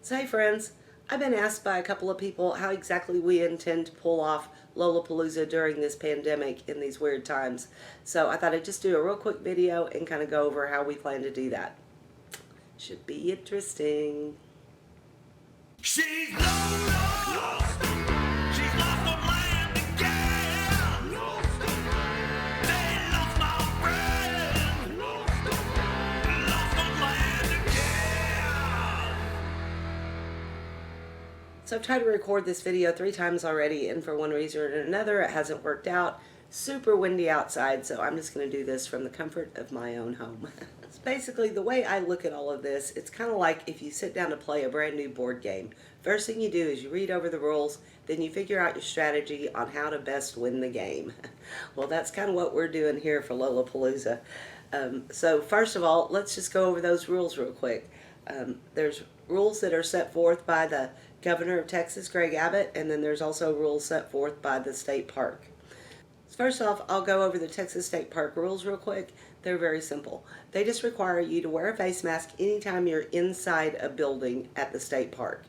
So hey friends, I've been asked by a couple of people how exactly we intend to pull off Lolapalooza during this pandemic in these weird times. So I thought I'd just do a real quick video and kind of go over how we plan to do that. Should be interesting. She's lost. She's lost her mind again. They lost my friend. Lost her land again. So I've tried to record this video 3 times already, and for one reason or another it hasn't worked out. Super windy outside, so I'm just going to do this from the comfort of my own home. It's basically the way I look at all of this. It's kind of like if you sit down to play a brand new board game. First thing you do is you read over the rules, then you figure out your strategy on how to best win the game. Well, that's kind of what we're doing here for Lolapalooza. So first of all, let's just go over those rules real quick. There's rules that are set forth by the Governor of Texas, Greg Abbott, and then there's also rules set forth by the state park. First off, I'll go over the Texas State Park rules real quick. They're very simple. They just require you to wear a face mask anytime you're inside a building at the state park.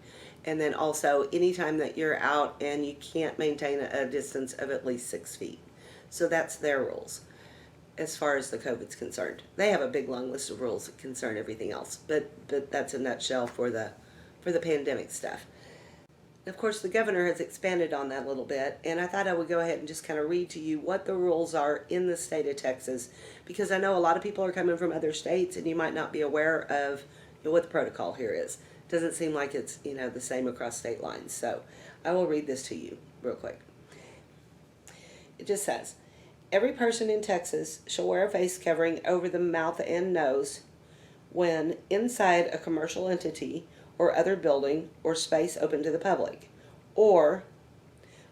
And then also anytime that you're out and you can't maintain a distance of at least 6 feet. So that's their rules as far as the COVID's concerned. They have a big long list of rules that concern everything else, but that's a nutshell for the pandemic stuff. Of course, the governor has expanded on that a little bit, and I thought I would go ahead and just kind of read to you what the rules are in the state of Texas, because I know a lot of people are coming from other states, and you might not be aware of what the protocol here is. It doesn't seem like it's the same across state lines, so I will read this to you real quick. It just says, every person in Texas shall wear a face covering over the mouth and nose when inside a commercial entity or other building or space open to the public, or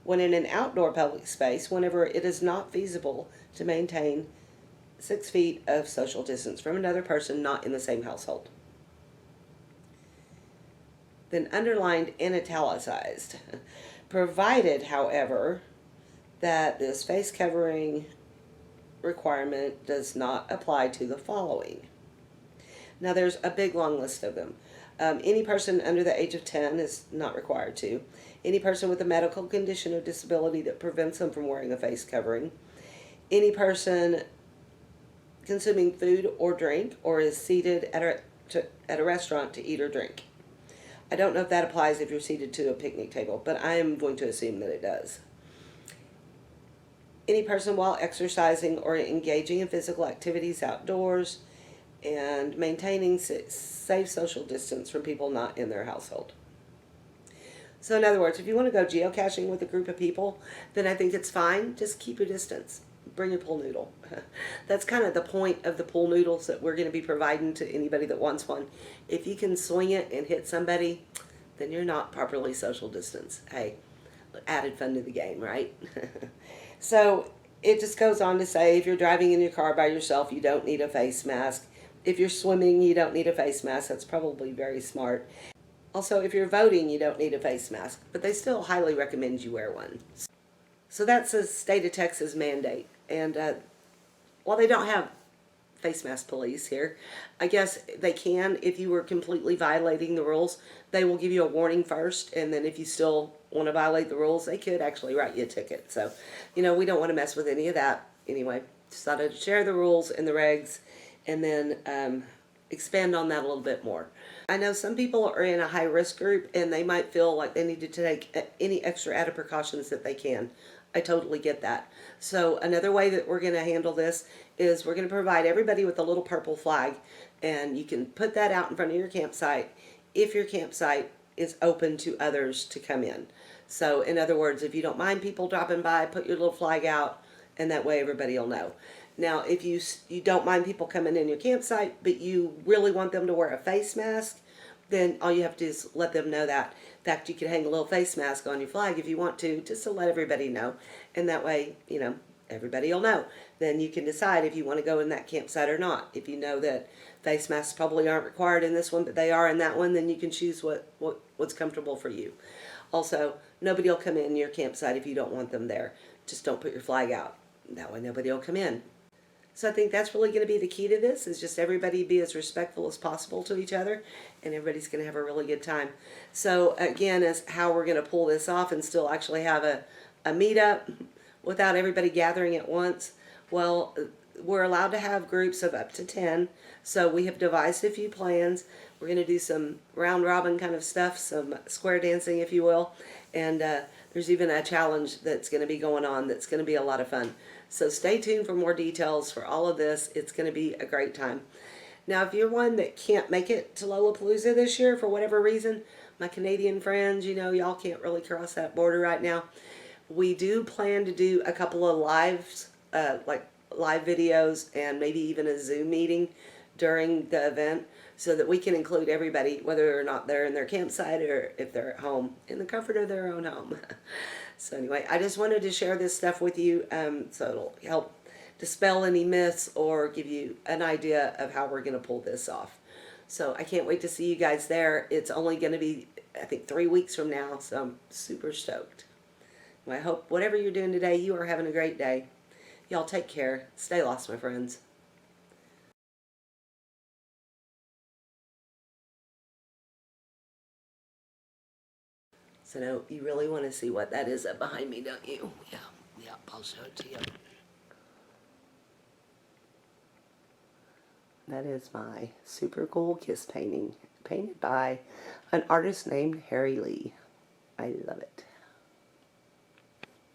when in an outdoor public space whenever it is not feasible to maintain 6 feet of social distance from another person not in the same household. Then underlined and italicized, provided, however, that this face covering requirement does not apply to the following. Now there's a big long list of them. Any person under the age of 10 is not required to. Any person with a medical condition or disability that prevents them from wearing a face covering. Any person consuming food or drink or is seated at a restaurant to eat or drink. I don't know if that applies if you're seated to a picnic table, but I am going to assume that it does. Any person while exercising or engaging in physical activities outdoors, and maintaining safe social distance from people not in their household. So in other words, if you want to go geocaching with a group of people, then I think it's fine. Just keep your distance. Bring your pool noodle. That's kind of the point of the pool noodles that we're going to be providing to anybody that wants one. If you can swing it and hit somebody, then you're not properly social distance. Hey, added fun to the game, right? So it just goes on to say, if you're driving in your car by yourself, you don't need a face mask. If you're swimming, you don't need a face mask. That's probably very smart. Also, if you're voting, you don't need a face mask, but they still highly recommend you wear one. So that's a state of Texas mandate. And while they don't have face mask police here, I guess they can. If you were completely violating the rules, they will give you a warning first, and then if you still want to violate the rules, they could actually write you a ticket. So, we don't want to mess with any of that. Anyway, just thought I'd share the rules and the regs, and then expand on that a little bit more. I know some people are in a high-risk group, and they might feel like they need to take any extra added precautions that they can. I totally get that. So another way that we're going to handle this is we're going to provide everybody with a little purple flag, and you can put that out in front of your campsite if your campsite is open to others to come in. So in other words, if you don't mind people dropping by, put your little flag out, and that way everybody will know. Now, if you don't mind people coming in your campsite, but you really want them to wear a face mask, then all you have to do is let them know that. In fact, you can hang a little face mask on your flag if you want to, just to let everybody know. And that way, everybody will know. Then you can decide if you want to go in that campsite or not. If you know that face masks probably aren't required in this one, but they are in that one, then you can choose what's comfortable for you. Also, nobody will come in your campsite if you don't want them there. Just don't put your flag out. That way nobody will come in. So I think that's really going to be the key to this, is just everybody be as respectful as possible to each other, and everybody's going to have a really good time. So again, as how we're going to pull this off and still actually have a meetup without everybody gathering at once. Well, we're allowed to have groups of up to 10. So we have devised a few plans. We're going to do some round robin kind of stuff, some square dancing, if you will. And there's even a challenge that's going to be going on that's going to be a lot of fun. So stay tuned for more details for all of this. It's going to be a great time. Now, if you're one that can't make it to Lolapalooza this year for whatever reason, my Canadian friends, you know, y'all can't really cross that border right now. We do plan to do a couple of lives, like live videos and maybe even a Zoom meeting during the event so that we can include everybody, whether or not they're in their campsite or if they're at home in the comfort of their own home. So anyway, I just wanted to share this stuff with you so it'll help dispel any myths or give you an idea of how we're going to pull this off. So I can't wait to see you guys there. It's only going to be, I think, 3 weeks from now, so I'm super stoked. Well, I hope whatever you're doing today, you are having a great day. Y'all take care. Stay lost, my friends. So now you really want to see what that is up behind me, don't you? Yeah, I'll show it to you. That is my super cool kiss painting, painted by an artist named Harry Lee. I love it.